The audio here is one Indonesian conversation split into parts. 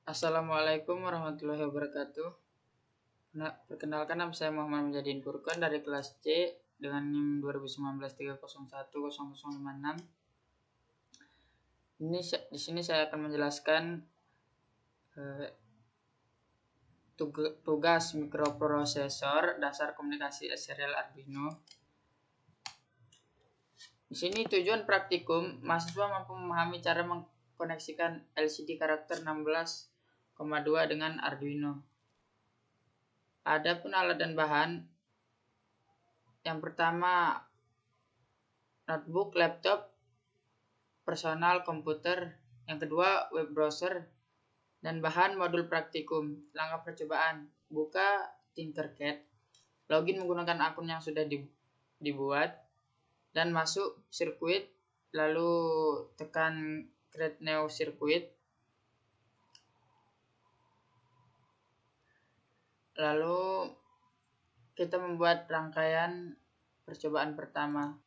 Assalamualaikum warahmatullahi wabarakatuh. Perkenalkan, nama saya Muhammad Mujadin Furqan dari kelas C dengan NIM 2019 3010056. Di sini saya akan menjelaskan tugas mikroprosesor dasar komunikasi serial Arduino. Di sini tujuan praktikum, mahasiswa mampu memahami cara mengkoneksikan LCD karakter 16,2 dengan Arduino. Adapun alat dan bahan, yang pertama notebook, laptop, personal komputer, yang kedua web browser, dan bahan modul praktikum. Langkah percobaan: buka Tinkercad, login menggunakan akun yang sudah dibuat, dan masuk sirkuit, lalu tekan create new circuit. Lalu kita membuat rangkaian percobaan pertama.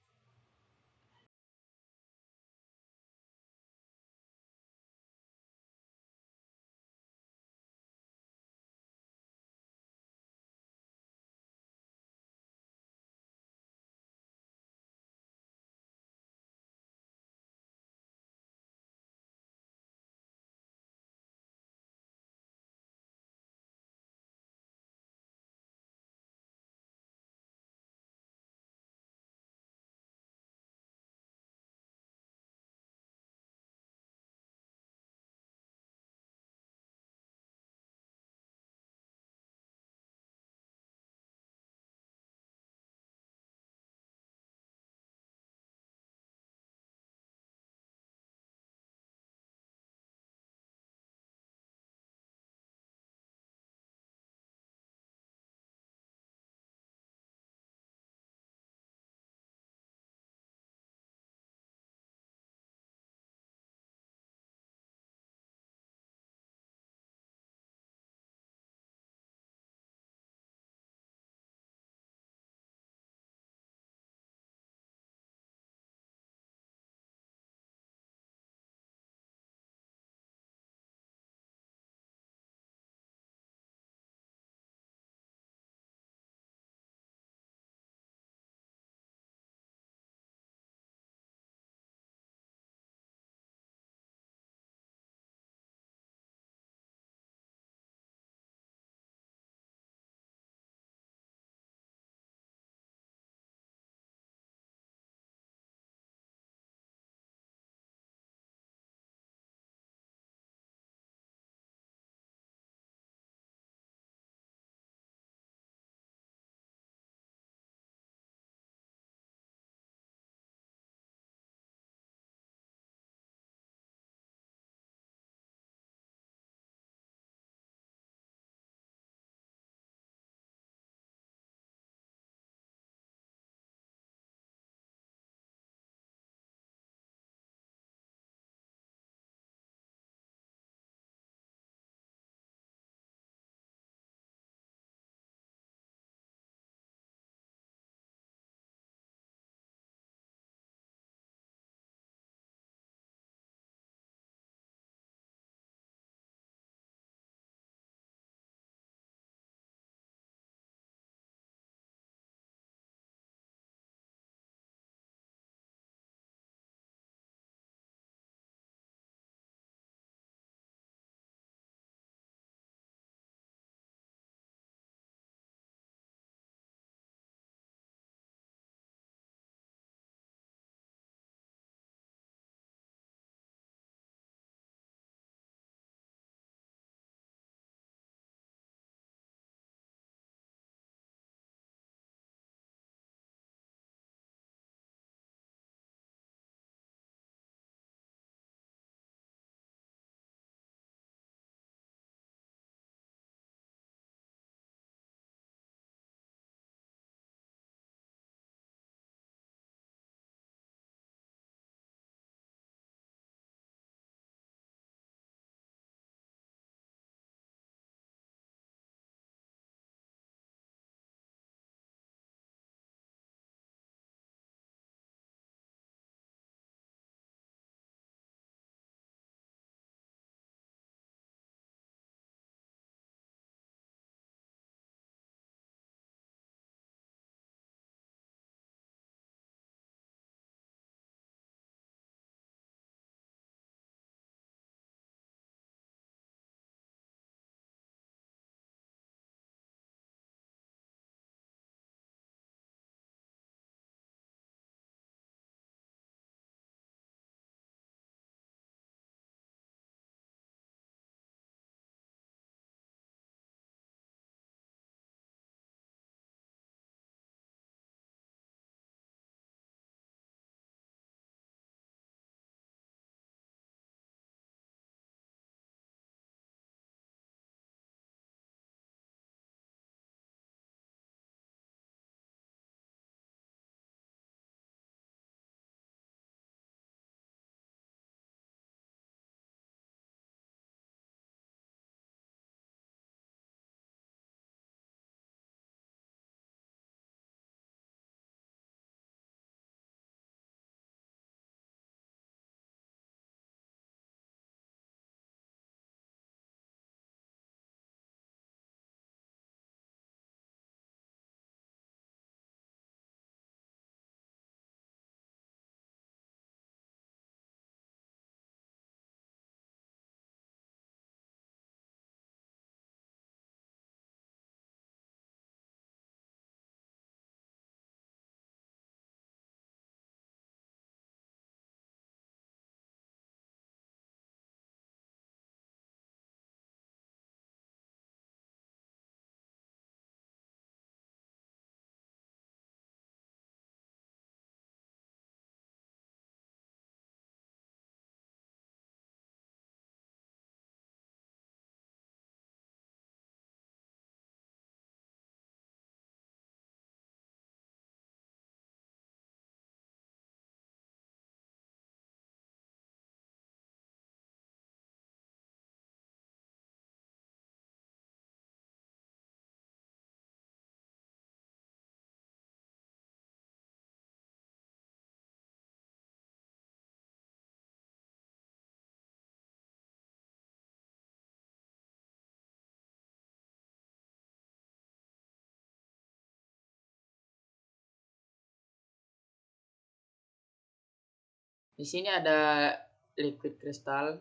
Di sini ada liquid crystal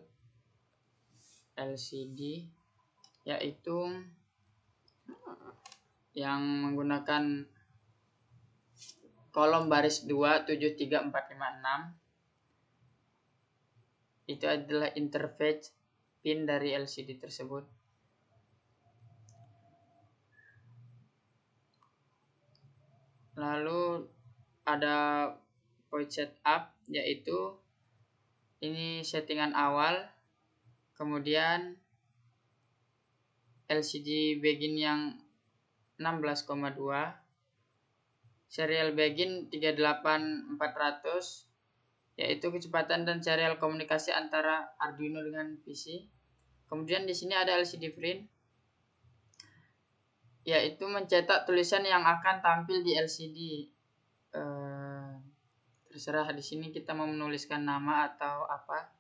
LCD, yaitu yang menggunakan kolom baris 2 7 3 4 5 6. Itu adalah interface pin dari LCD tersebut. Lalu ada point setup, yaitu ini settingan awal, kemudian LCD begin yang 16,2, serial begin 38400, yaitu kecepatan dan serial komunikasi antara Arduino dengan PC. Kemudian di sini ada LCD print, yaitu mencetak tulisan yang akan tampil di LCD. Terserah di sini kita mau menuliskan nama atau apa.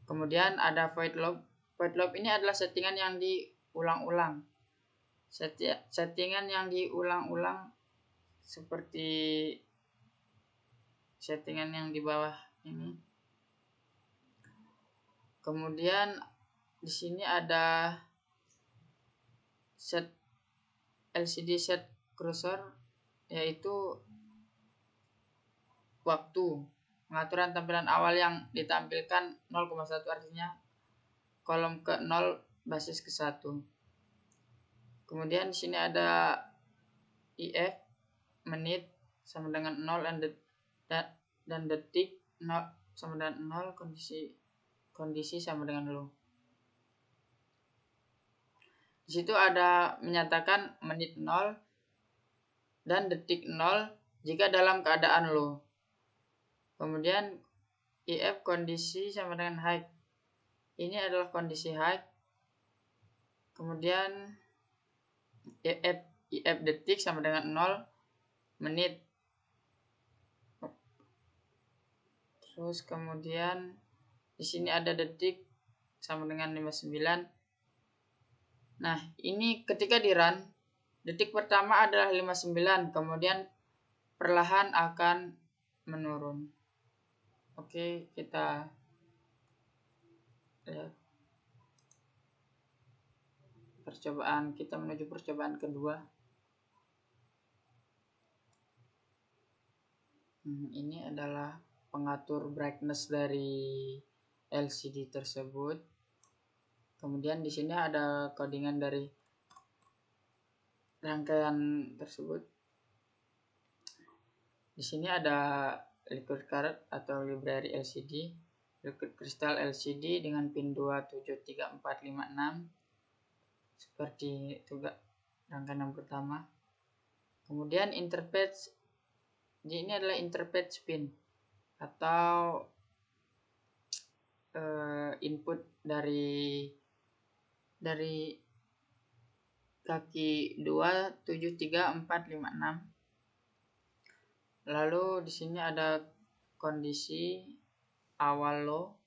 Kemudian ada void loop. Void loop ini adalah settingan yang diulang-ulang. Settingan yang diulang-ulang seperti settingan yang di bawah ini. Kemudian di sini ada set LCD set cursor, yaitu waktu. Pengaturan tampilan awal yang ditampilkan 0,1, artinya kolom ke 0 basis ke 1. Kemudian di sini ada IF, menit sama dengan 0 dan detik 0 sama dengan 0, kondisi sama dengan low. Di situ ada menyatakan menit 0 dan detik 0 jika dalam keadaan low. Kemudian IF kondisi sama dengan high. Ini adalah kondisi high. Kemudian IF detik sama dengan 0 menit. Terus kemudian di sini ada detik sama dengan 59. Nah, ini ketika di run, detik pertama adalah 59, kemudian perlahan akan menurun. Oke, kita lihat percobaan. Kita menuju percobaan kedua. Ini adalah pengatur brightness dari LCD tersebut. Kemudian di sini ada codingan dari rangkaian tersebut. Di sini ada liquid card atau library LCD, liquid crystal LCD dengan pin 2734556, seperti itu rangkaian yang pertama. Kemudian interface, ini adalah interface pin atau input dari kaki 2734556. Lalu di sini ada kondisi awal low,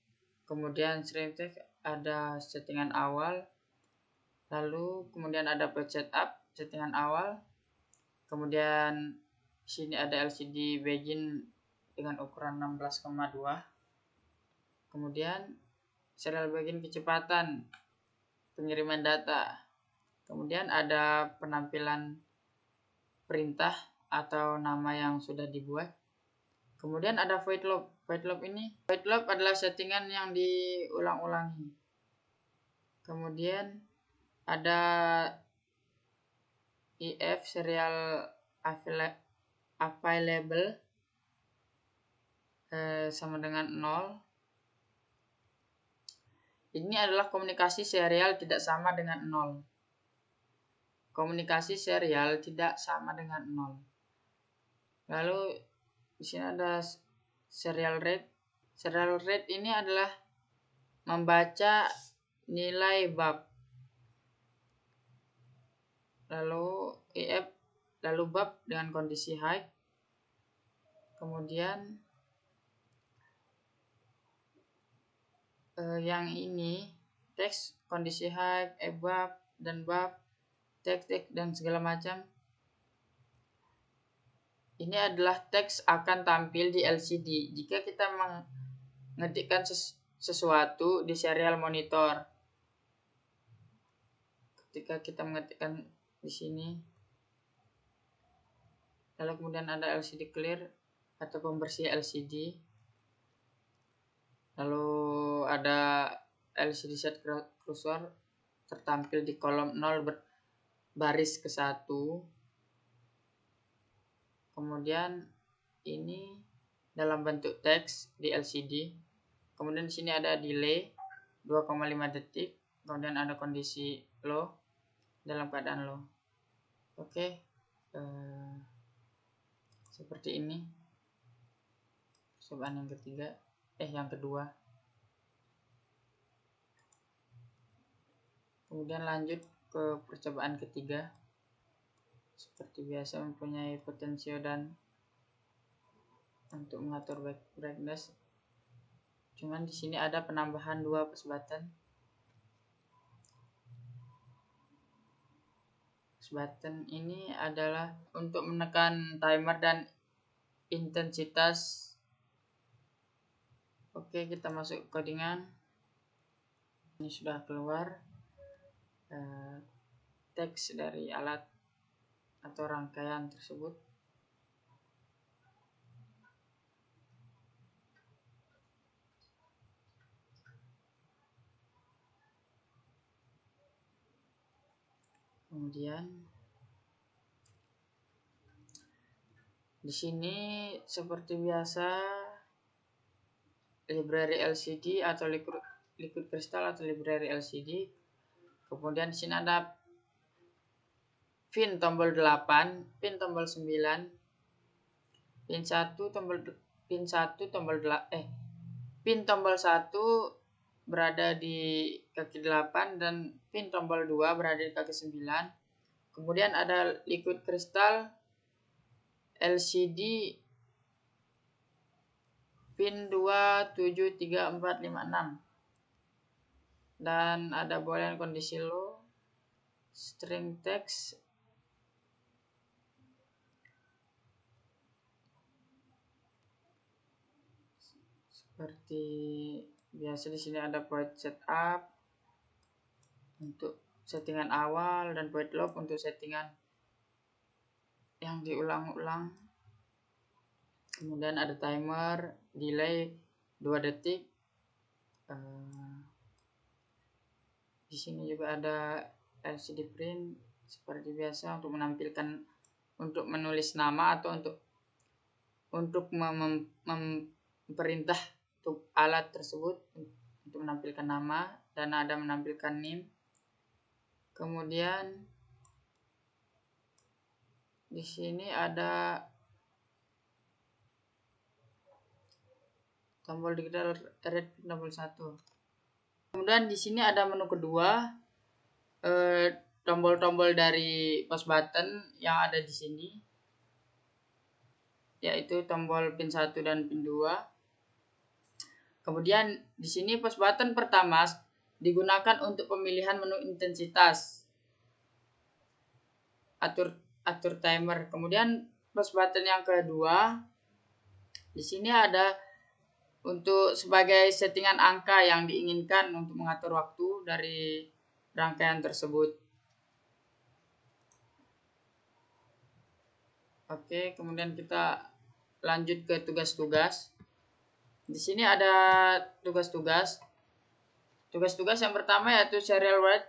kemudian serentak ada settingan awal, lalu kemudian ada point setup settingan awal, kemudian di sini ada LCD begin dengan ukuran 16,2, kemudian serial begin kecepatan pengiriman data, kemudian ada penampilan perintah atau nama yang sudah dibuat. Kemudian ada void loop. Void loop adalah settingan yang diulang-ulangi. Kemudian ada IF serial available sama dengan 0. Ini adalah komunikasi serial tidak sama dengan 0. Komunikasi serial tidak sama dengan 0. Lalu di sini ada serial rate. Serial rate ini adalah membaca nilai bab. Lalu IF, lalu bab dengan kondisi high. Kemudian yang ini teks kondisi high, bab dan bab, teks dan segala macam. ini adalah teks akan tampil di LCD jika kita mengetikkan sesuatu di serial monitor. Ketika kita mengetikkan di sini, lalu kemudian ada LCD clear atau pembersih LCD, lalu ada LCD set cursor tertampil di kolom 0 baris ke 1. Kemudian ini dalam bentuk teks di LCD. Kemudian di sini ada delay 2,5 detik. Kemudian ada kondisi low dalam keadaan low. Oke, seperti ini. Percobaan yang kedua. Kemudian lanjut ke percobaan ketiga. Seperti biasa mempunyai potensio dan untuk mengatur brightness. Cuman di sini ada penambahan 2 push button. Push button ini adalah untuk menekan timer dan intensitas. Oke, kita masuk ke codingan. Ini sudah keluar teks dari alat atau rangkaian tersebut. Kemudian di sini seperti biasa library LCD atau liquid crystal atau library LCD. Kemudian di sini ada pin tombol 8, pin tombol 9, pin 1 tombol pin tombol 1 berada di kaki 8 dan pin tombol 2 berada di kaki 9. Kemudian ada liquid crystal LCD pin 2, 7, 3, 4, 5, 6. Dan ada boolean kondisi low, string text, seperti biasa. Di sini ada void setup untuk settingan awal dan void log untuk settingan yang diulang-ulang. Kemudian ada timer, delay 2 detik. Di sini juga ada LCD print seperti biasa untuk menulis nama atau untuk memperintah untuk alat tersebut untuk menampilkan nama, dan ada menampilkan name. Kemudian di sini ada tombol digital red tombol 1. Kemudian di sini ada menu kedua, tombol-tombol dari push button yang ada di sini, yaitu tombol pin 1 dan pin 2. Kemudian di sini push button pertama digunakan untuk pemilihan menu intensitas, atur timer. Kemudian push button yang kedua di sini ada untuk sebagai settingan angka yang diinginkan untuk mengatur waktu dari rangkaian tersebut. Oke, kemudian kita lanjut ke tugas-tugas. Di sini ada tugas-tugas. Tugas-tugas yang pertama yaitu serial write,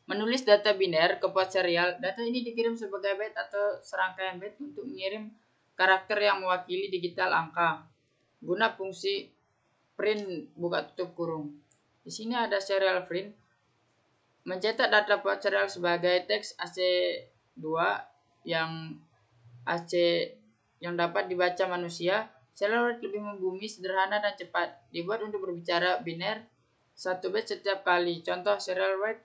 menulis data biner ke port serial. Data ini dikirim sebagai byte atau serangkaian byte untuk mengirim karakter yang mewakili digital angka guna fungsi print buka tutup kurung. Di sini ada serial print, mencetak data port serial sebagai teks AC2 yang dapat dibaca manusia. Serial write lebih membumi, sederhana dan cepat. Dibuat untuk berbicara biner 1 byte setiap kali. Contoh serial write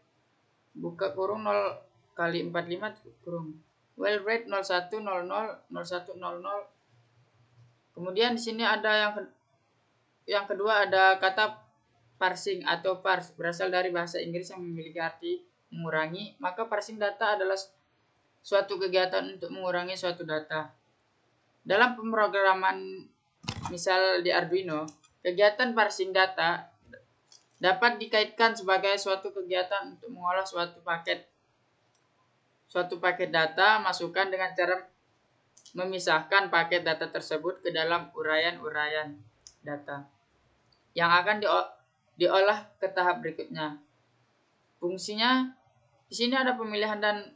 buka kurung 0 kali 45 kurung. While write 0100 0100. Kemudian di sini ada yang kedua ada kata parsing atau parse, berasal dari bahasa Inggris yang memiliki arti mengurangi. Maka parsing data adalah suatu kegiatan untuk mengurangi suatu data. Dalam pemrograman misal di Arduino, kegiatan parsing data dapat dikaitkan sebagai suatu kegiatan untuk mengolah suatu paket data masukkan dengan cara memisahkan paket data tersebut ke dalam uraian-uraian data yang akan diolah ke tahap berikutnya. Fungsinya di sini ada pemilihan dan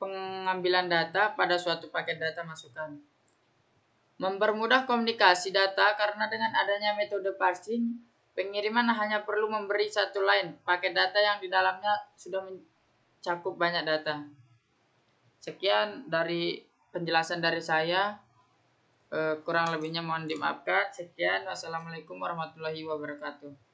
pengambilan data pada suatu paket data masukan. Mempermudah komunikasi data karena dengan adanya metode parsing, pengiriman hanya perlu memberi satu line paket data yang di dalamnya sudah mencakup banyak data. Sekian dari penjelasan dari saya. Kurang lebihnya mohon dimaafkan. Sekian. Wassalamualaikum warahmatullahi wabarakatuh.